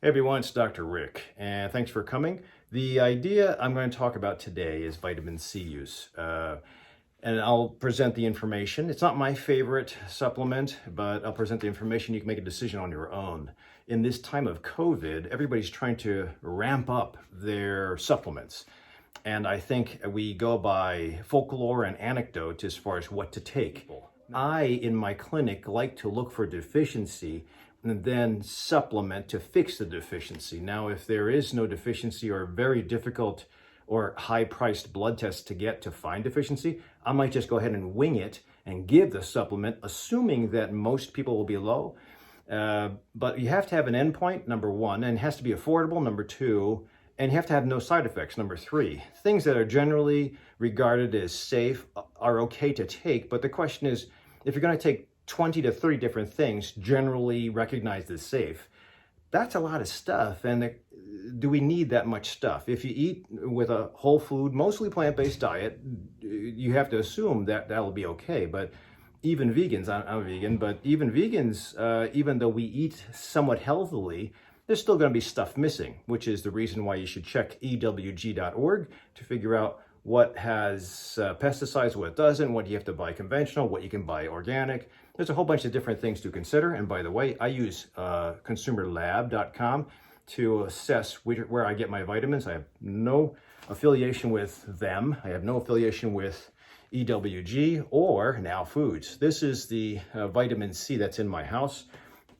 Hey everyone, it's Dr. Rick, and thanks for coming. The idea I'm going to talk about today is vitamin C use, and I'll present the information. It's not my favorite supplement, but I'll present the information. You can make a decision on your own. In this time of COVID, everybody's trying to ramp up their supplements, and I think we go by folklore and anecdote as far as what to take. I, in my clinic, like to look for deficiency and then supplement to fix the deficiency. Now, if there is no deficiency or very difficult or high-priced blood tests to get to find deficiency, I might just go ahead and wing it and give the supplement, assuming that most people will be low. But you have to have an endpoint, number one, and it has to be affordable, number two, and you have to have no side effects, number three. Things that are generally regarded as safe are okay to take, but the question is, if you're going to take 20 to 30 different things generally recognized as safe, that's a lot of stuff. And do we need that much stuff? If you eat with a whole food, mostly plant-based diet, you have to assume that that'll be okay. But even vegans, I'm a vegan, but even vegans, even though we eat somewhat healthily, there's still going to be stuff missing, which is the reason why you should check ewg.org to figure out what has pesticides, what doesn't, what you have to buy conventional, what you can buy organic. There's a whole bunch of different things to consider. And by the way, I use consumerlab.com to assess where I get my vitamins. I have no affiliation with them. I have no affiliation with EWG or Now Foods. This is the vitamin C that's in my house.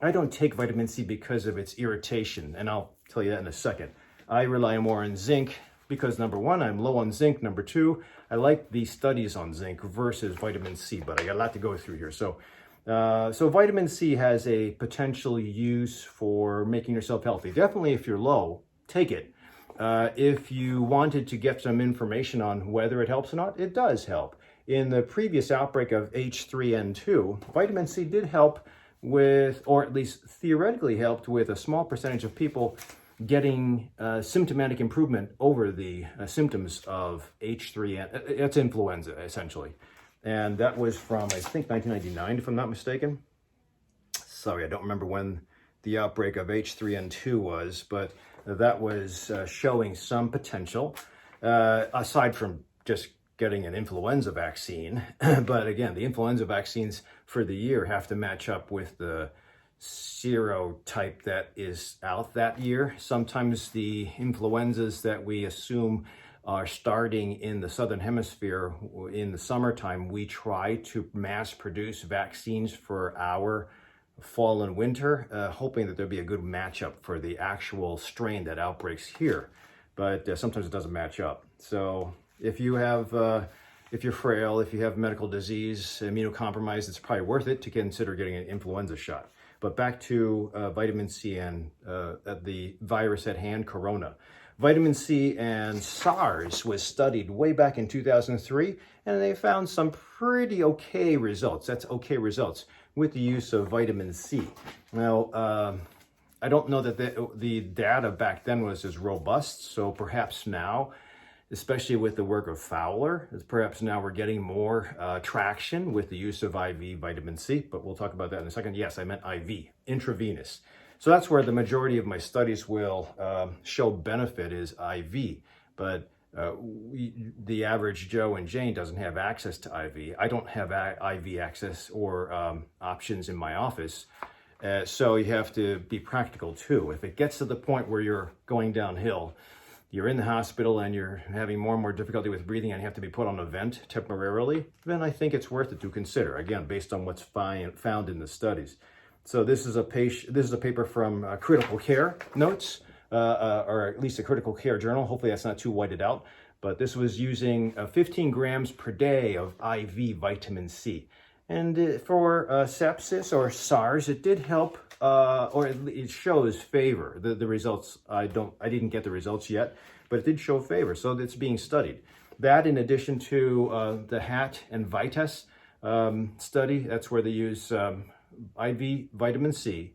I don't take vitamin C because of its irritation, and I'll tell you that in a second. I rely more on zinc because number one, I'm low on zinc. Number two, I like the studies on zinc versus vitamin C, but I got a lot to go through here. So vitamin C has a potential use for making yourself healthy. Definitely if you're low, take it. If you wanted to get some information on whether it helps or not, it does help. In the previous outbreak of H3N2, vitamin C did help with, or at least theoretically helped with, a small percentage of people getting symptomatic improvement over the symptoms of H3N. It's influenza, essentially. And that was from, I think, 1999, if I'm not mistaken. Sorry, I don't remember when the outbreak of H3N2 was, but that was showing some potential, aside from just getting an influenza vaccine. But again, the influenza vaccines for the year have to match up with the serotype that is out that year. Sometimes the influenzas that we assume are starting in the Southern Hemisphere in the summertime, we try to mass produce vaccines for our fall and winter, hoping that there'll be a good matchup for the actual strain that outbreaks here. But sometimes it doesn't match up. So if you have, if you're frail, if you have medical disease, immunocompromised, it's probably worth it to consider getting an influenza shot. But back to vitamin C and the virus at hand, corona. Vitamin C and SARS was studied way back in 2003, and they found some pretty okay results. That's okay results with the use of vitamin C. Now, I don't know that the data back then was as robust, so perhaps now, especially with the work of Fowler, perhaps now we're getting more traction with the use of IV vitamin C, but we'll talk about that in a second. Yes, I meant IV, intravenous. So that's where the majority of my studies will show benefit is IV, but the average Joe and Jane doesn't have access to IV. I don't have IV access or options in my office, so you have to be practical too. If it gets to the point where you're going downhill, you're in the hospital and you're having more and more difficulty with breathing and you have to be put on a vent temporarily, then I think it's worth it to consider, again, based on what's found in the studies. So this is a paper from Critical Care Notes, or at least a Critical Care Journal. Hopefully that's not too whited out. But this was using 15 grams per day of IV vitamin C. And for sepsis or SARS, it did help, or it shows favor. The results, I didn't get the results yet, but it did show favor. So it's being studied. That, in addition to the HAT and VITAS study, that's where they use IV vitamin C,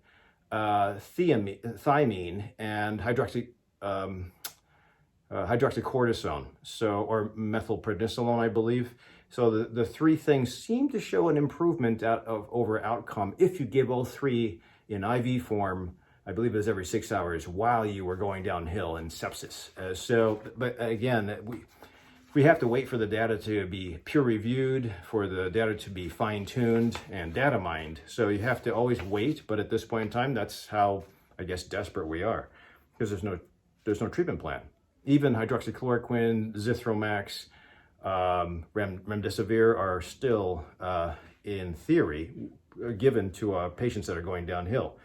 thiamine, and hydroxycortisone, or methylprednisolone, I believe. So the three things seem to show an improvement over outcome if you give all three in IV form I believe it was every 6 hours while you were going downhill in sepsis. But again, we have to wait for the data to be peer reviewed, for the data to be fine tuned and data mined. So you have to always wait. But at this point in time, that's how, I guess, desperate we are, because there's no treatment plan. Even hydroxychloroquine, Zithromax, remdesivir are still, in theory, given to patients that are going downhill.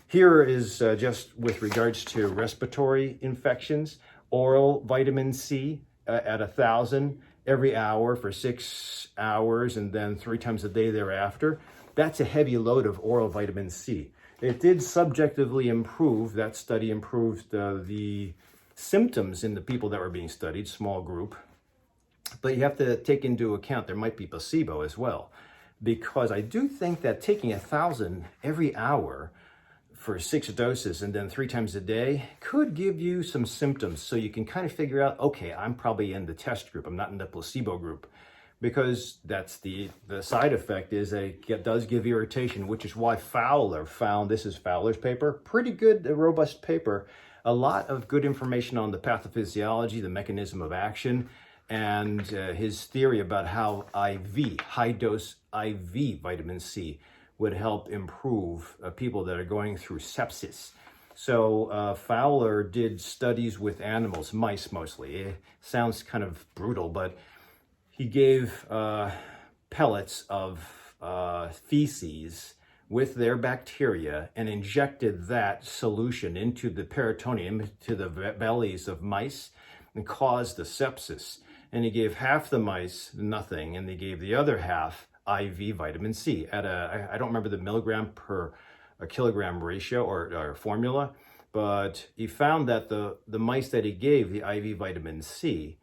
Here is just with regards to respiratory infections, oral vitamin C at 1,000 every hour for 6 hours and then 3 times a day thereafter. That's a heavy load of oral vitamin C. It did subjectively improve, that study improved the symptoms in the people that were being studied, small group. But you have to take into account there might be placebo as well, because I do think that taking 1,000 every hour for 6 doses and then 3 times a day could give you some symptoms, so you can kind of figure out, okay, I'm probably in the test group, I'm not in the placebo group, because that's the side effect is it does give irritation, which is why Fowler found, this is Fowler's paper, pretty good, robust paper, a lot of good information on the pathophysiology, the mechanism of action, and his theory about how high dose IV vitamin C would help improve people that are going through sepsis. So Fowler did studies with animals, mice mostly. It sounds kind of brutal, but he gave pellets of feces with their bacteria and injected that solution into the peritoneum, into the bellies of mice, and caused the sepsis. And he gave half the mice nothing, and they gave the other half IV vitamin C at I don't remember the milligram per kilogram ratio or formula, but he found that the mice that he gave the IV vitamin C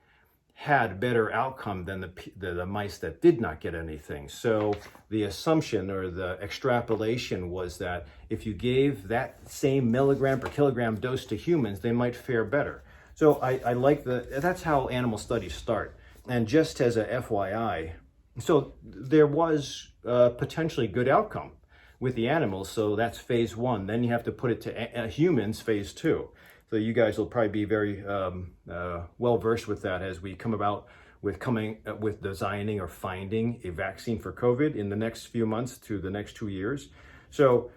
had better outcome than the mice that did not get anything. So the assumption or the extrapolation was that if you gave that same milligram per kilogram dose to humans, they might fare better. So I like that's how animal studies start. And just as a FYI, so there was potentially good outcome with the animals. So that's phase 1. Then you have to put it to humans, phase 2. So you guys will probably be very well versed with that as we come about with designing or finding a vaccine for COVID in the next few months to the next 2 years. So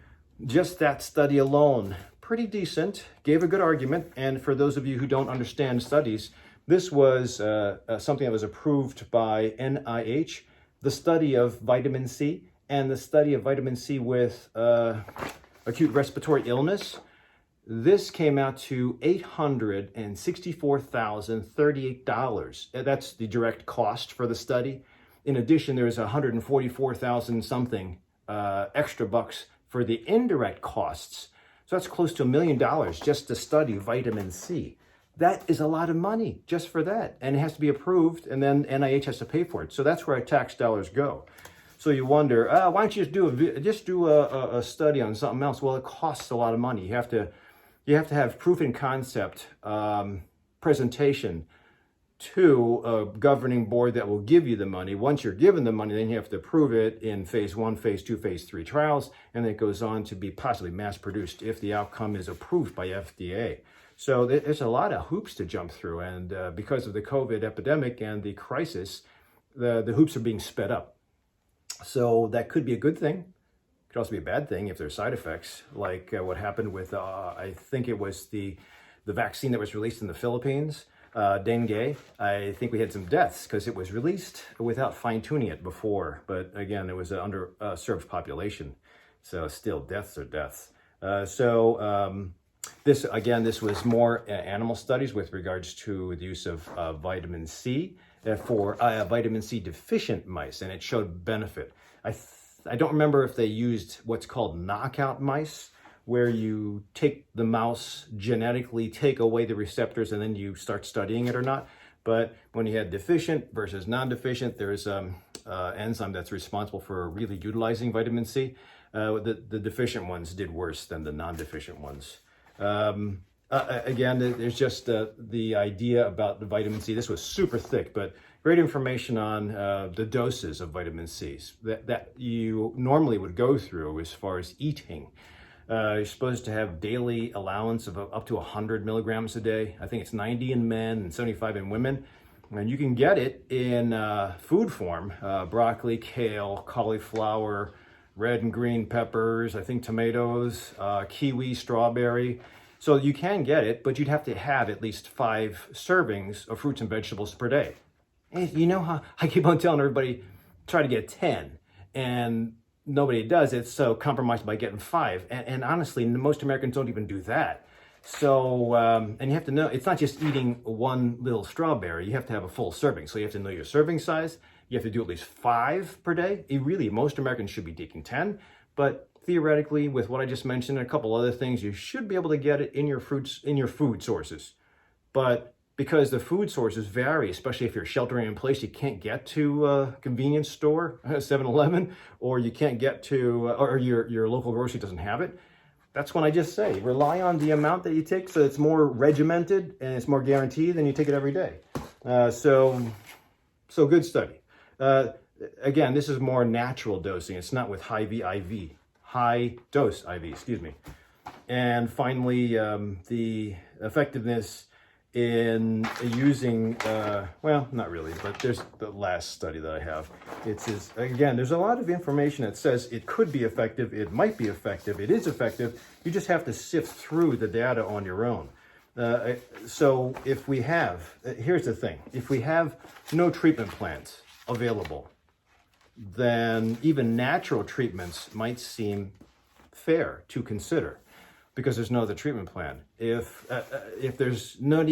just that study alone, pretty decent, gave a good argument. And for those of you who don't understand studies, this was something that was approved by NIH, the study of vitamin C and the study of vitamin C with acute respiratory illness. This came out to $864,038. That's the direct cost for the study. In addition, there's $144,000 something extra bucks for the indirect costs. So that's close to $1 million just to study vitamin C. That is a lot of money just for that. And it has to be approved, and then NIH has to pay for it. So that's where our tax dollars go. So you wonder, why don't you just do a study on something else? Well, it costs a lot of money. You have to have proof in concept presentation to a governing board that will give you the money. Once you're given the money, then you have to prove it in phase 1, phase 2, phase 3 trials, and it goes on to be possibly mass produced if the outcome is approved by FDA. So there's a lot of hoops to jump through, and because of the COVID epidemic and the crisis, the hoops are being sped up. So that could be a good thing. It could also be a bad thing if there's side effects, like what happened with, I think it was the vaccine that was released in the Philippines, dengue. I think we had some deaths because it was released without fine-tuning it before. But again, it was an underserved population. So still, deaths are deaths. This was more animal studies with regards to the use of vitamin C for vitamin C deficient mice, and it showed benefit. I don't remember if they used what's called knockout mice, where you take the mouse, genetically take away the receptors, and then you start studying it or not. But when you had deficient versus non-deficient, there's an enzyme that's responsible for really utilizing vitamin C. The deficient ones did worse than the non-deficient ones. Again, there's just the idea about the vitamin C. This was super thick, but great information on the doses of vitamin C that you normally would go through as far as eating. You're supposed to have daily allowance of up to 100 milligrams a day. I think it's 90 in men and 75 in women. And you can get it in food form, broccoli, kale, cauliflower, red and green peppers, I think tomatoes, kiwi, strawberry. So you can get it, but you'd have to have at least 5 servings of fruits and vegetables per day. And you know how I keep on telling everybody, try to get 10, and nobody does it, so compromise by getting 5. And honestly, most Americans don't even do that. So, and you have to know, it's not just eating one little strawberry, you have to have a full serving. So you have to know your serving size, you have to do at least 5 per day. Really, most Americans should be taking 10, but theoretically, with what I just mentioned and a couple other things, you should be able to get it in your fruits, in your food sources. But because the food sources vary, especially if you're sheltering in place, you can't get to a convenience store, 7-Eleven, or you can't get to, or your local grocery doesn't have it. That's when I just say, rely on the amount that you take so it's more regimented and it's more guaranteed than you take it every day. So good study. Again, this is more natural dosing. It's not with high dose IV, excuse me. And finally, the effectiveness in using, well, not really, but there's the last study that I have. Again, there's a lot of information that says it could be effective, it might be effective, it is effective. You just have to sift through the data on your own. So if we have, here's the thing, if we have no treatment plans available, then even natural treatments might seem fair to consider, because there's no other treatment plan. If there's no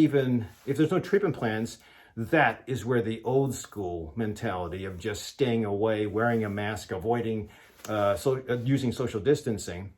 treatment plans, that is where the old school mentality of just staying away, wearing a mask, avoiding using social distancing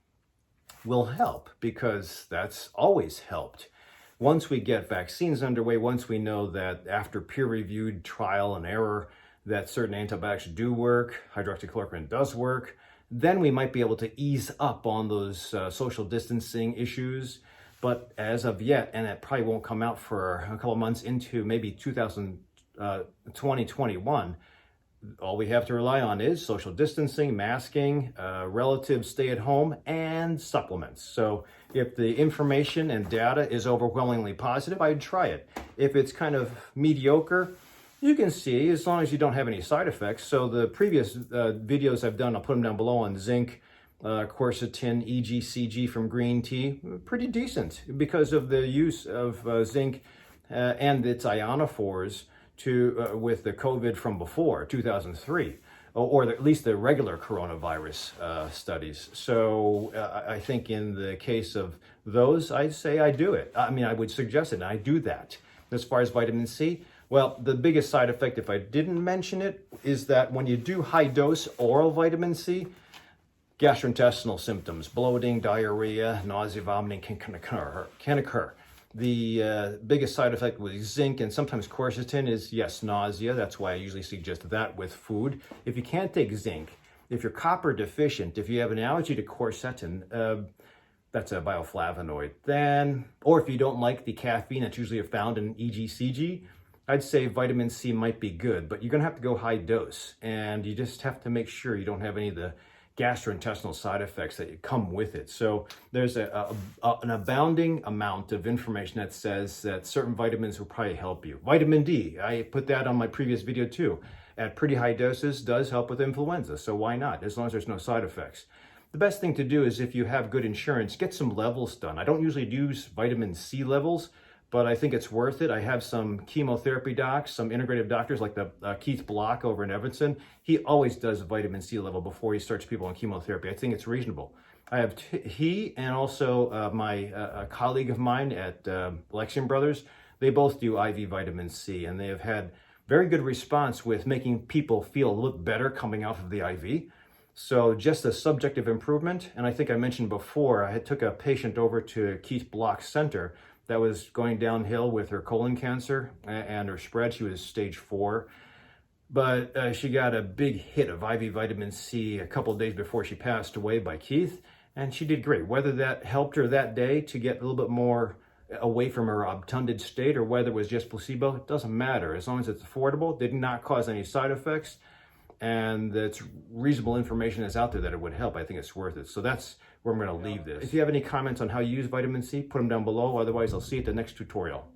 will help, because that's always helped. Once we get vaccines underway, once we know that after peer-reviewed trial and error that certain antibiotics do work, hydroxychloroquine does work, then we might be able to ease up on those social distancing issues. But as of yet, and it probably won't come out for a couple of months into maybe 2021, all we have to rely on is social distancing, masking, relative stay at home, and supplements. So if the information and data is overwhelmingly positive, I'd try it. If it's kind of mediocre, you can see, as long as you don't have any side effects. So the previous videos I've done, I'll put them down below, on zinc, quercetin, EGCG from green tea, pretty decent because of the use of zinc and its ionophores with the COVID from before, 2003, or at least the regular coronavirus studies. So I think in the case of those, I'd say I do it. I mean, I would suggest it, and I do that. As far as vitamin C, well, the biggest side effect, if I didn't mention it, is that when you do high dose oral vitamin C, gastrointestinal symptoms, bloating, diarrhea, nausea, vomiting can occur. The biggest side effect with zinc and sometimes quercetin is, yes, nausea. That's why I usually suggest that with food. If you can't take zinc, if you're copper deficient, if you have an allergy to quercetin, that's a bioflavonoid, then, or if you don't like the caffeine that's usually found in EGCG, I'd say vitamin C might be good, but you're gonna have to go high dose, and you just have to make sure you don't have any of the gastrointestinal side effects that come with it. So there's an abounding amount of information that says that certain vitamins will probably help you. Vitamin D, I put that on my previous video too. At pretty high doses, does help with influenza, so why not, as long as there's no side effects. The best thing to do is, if you have good insurance, get some levels done. I don't usually use vitamin C levels, but I think it's worth it. I have some chemotherapy docs, some integrative doctors like the Keith Block over in Evanston. He always does a vitamin C level before he starts people on chemotherapy. I think it's reasonable. I have he and also a colleague of mine at Lexian Brothers. They both do IV vitamin C, and they have had very good response with making people feel a little better coming off of the IV. So just a subjective improvement. And I think I mentioned before, I took a patient over to Keith Block's center that was going downhill with her colon cancer and her spread. She was stage 4. But she got a big hit of IV vitamin C a couple of days before she passed away by Keith. And she did great. Whether that helped her that day to get a little bit more away from her obtunded state, or whether it was just placebo, it doesn't matter. As long as it's affordable, did not cause any side effects. and that's reasonable information that's out there that it would help, I think it's worth it. So that's where I'm going to leave this. If you have any comments on how you use vitamin C, put them down below. Otherwise, I'll see you at the next tutorial.